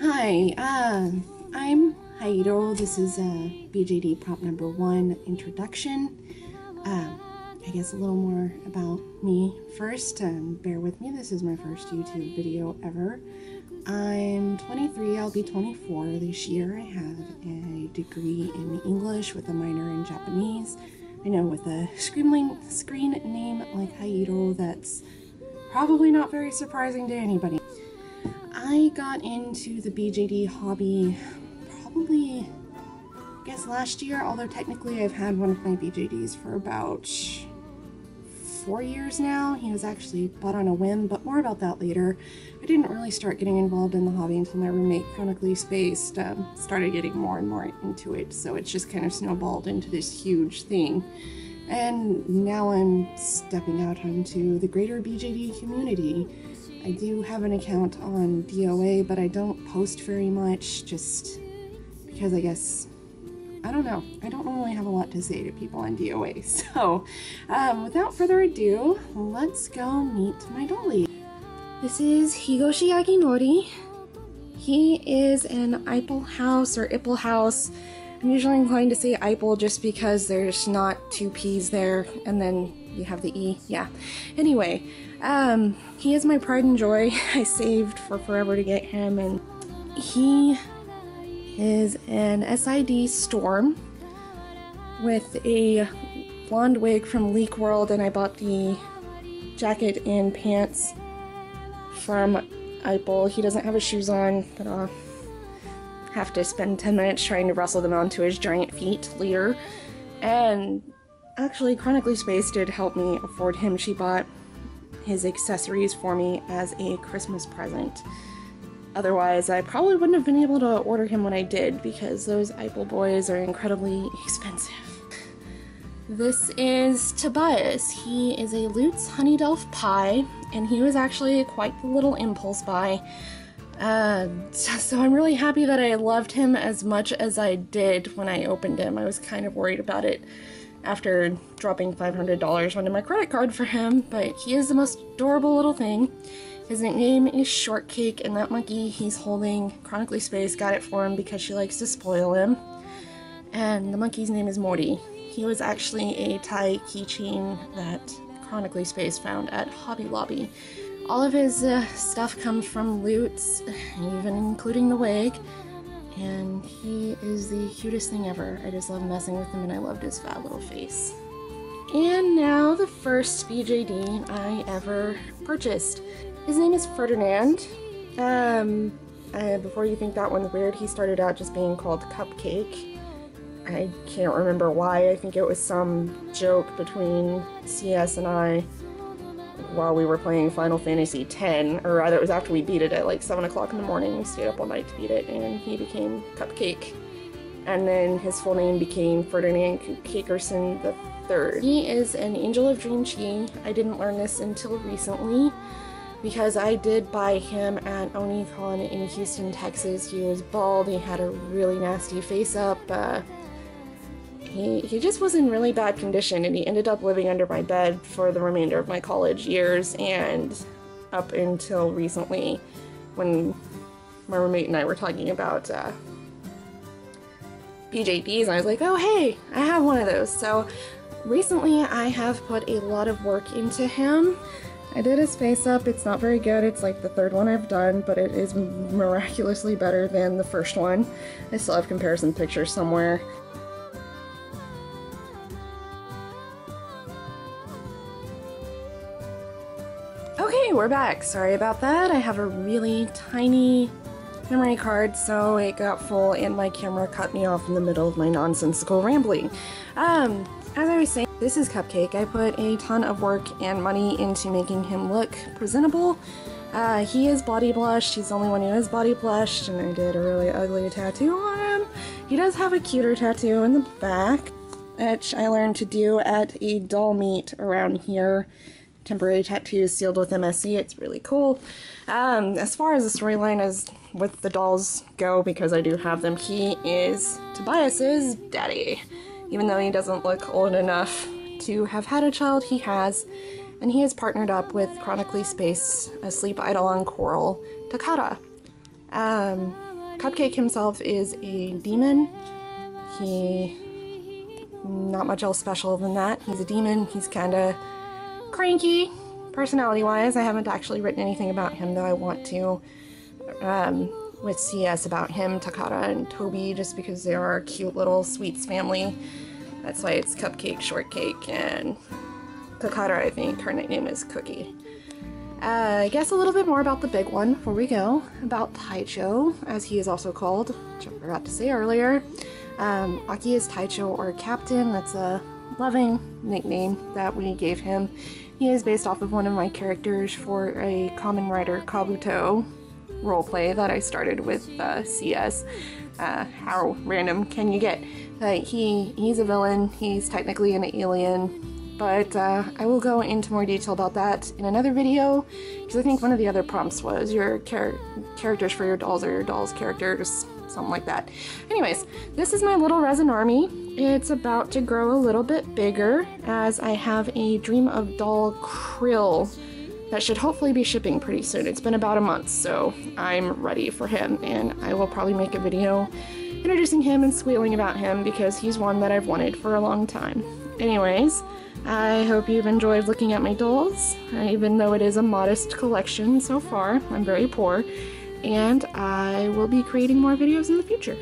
Hi, I'm Hairo. This is BJD prop number 1 introduction. I guess a little more about me first. Bear with me, this is my first YouTube video ever. I'm 23, I'll be 24 this year. I have a degree in English with a minor in Japanese. I know, with a screen name like Hairo, that's probably not very surprising to anybody. I got into the BJD hobby probably, I guess, last year, although technically I've had one of my BJDs for about 4 years now. He was actually bought on a whim, but more about that later. I didn't really start getting involved in the hobby until my roommate, chronically spaced, started getting more and more into it, so it's just kind of snowballed into this huge thing. And now I'm stepping out onto the greater BJD community. I do have an account on DOA, but I don't post very much, just because I guess, I don't know, I don't normally have a lot to say to people on DOA. So, without further ado, let's go meet my dolly. This is Higoshi Aginori. He is an Ipple house or Ipple house. I'm usually inclined to say Ipple just because there's not 2 P's there, and then you have the E, yeah. Anyway, he is my pride and joy. I saved for forever to get him, and he is an SID Storm with a blonde wig from Leak World, and I bought the jacket and pants from Ipple. He doesn't have his shoes on, but I'll have to spend 10 minutes trying to wrestle them onto his giant feet later. And actually, Chronically Space did help me afford him. She bought his accessories for me as a Christmas present. Otherwise, I probably wouldn't have been able to order him when I did, because those Ipple boys are incredibly expensive. This is Tobias. He is a Lutz Honey Delft Pie, and he was actually quite the little impulse buy. So I'm really happy that I loved him as much as I did when I opened him. I was kind of worried about it after dropping $500 onto my credit card for him, but he is the most adorable little thing. His nickname is Shortcake, and that monkey he's holding, Chronically Space got it for him because she likes to spoil him. And the monkey's name is Mori. He was actually a Thai keychain that Chronically Space found at Hobby Lobby. All of his stuff comes from Lutz, even including the wig, and he is the cutest thing ever. I just love messing with him, and I loved his fat little face. And now the first BJD I ever purchased. His name is Ferdinand. Before you think that one's weird, he started out just being called Cupcake. I can't remember why. I think it was some joke between CS and I while we were playing Final Fantasy X, or rather it was after we beat it at like 7 o'clock in the morning. We stayed up all night to beat it, and he became Cupcake. And then his full name became Ferdinand Cakerson III. He is an Angel of Dream Chi. I didn't learn this until recently, because I did buy him at OniCon in Houston, Texas. He was bald, he had a really nasty face up, He just was in really bad condition, and he ended up living under my bed for the remainder of my college years and up until recently when my roommate and I were talking about BJDs, and I was like, oh hey, I have one of those. So recently I have put a lot of work into him. I did his face up. It's not very good. It's like the 3rd one I've done, but it is miraculously better than the first one. I still have comparison pictures somewhere. Okay, we're back. Sorry about that. I have a really tiny memory card, so it got full and my camera cut me off in the middle of my nonsensical rambling. As I was saying, this is Cupcake. I put a ton of work and money into making him look presentable. He is body blushed. He's the only one who is body blushed, and I did a really ugly tattoo on him. He does have a cuter tattoo in the back, which I learned to do at a doll meet around here. Temporary tattoos sealed with MSC. It's really cool. As far as the storyline as with the dolls go, because I do have them, he is Tobias's daddy. Even though he doesn't look old enough to have had a child, he has. And he is partnered up with Chronically Space, a sleep idol on Coral, Takara. Cupcake himself is a demon. Not much else special than that. He's a demon. He's kind of cranky, personality-wise. I haven't actually written anything about him, though I want to, with CS about him, Takara and Toby, just because they are a cute little sweets family. That's why it's Cupcake, Shortcake, and Takara, I think. Her nickname is Cookie. I guess a little bit more about the big one before we go, about Taicho, as he is also called, which I forgot to say earlier. Aki is Taicho, or Captain. That's a loving nickname that we gave him. He is based off of one of my characters for a Kamen Rider Kabuto roleplay that I started with CS. How random can you get? He's a villain. He's technically an alien. But I will go into more detail about that in another video, because I think one of the other prompts was your characters for your dolls or your dolls' characters, something like that. Anyways, this is my little resin army. It's about to grow a little bit bigger, as I have a Dream of Doll Krill that should hopefully be shipping pretty soon. It's been about a month, so I'm ready for him, and I will probably make a video introducing him and squealing about him, because he's one that I've wanted for a long time. Anyways, I hope you've enjoyed looking at my dolls, even though it is a modest collection so far. I'm very poor, and I will be creating more videos in the future.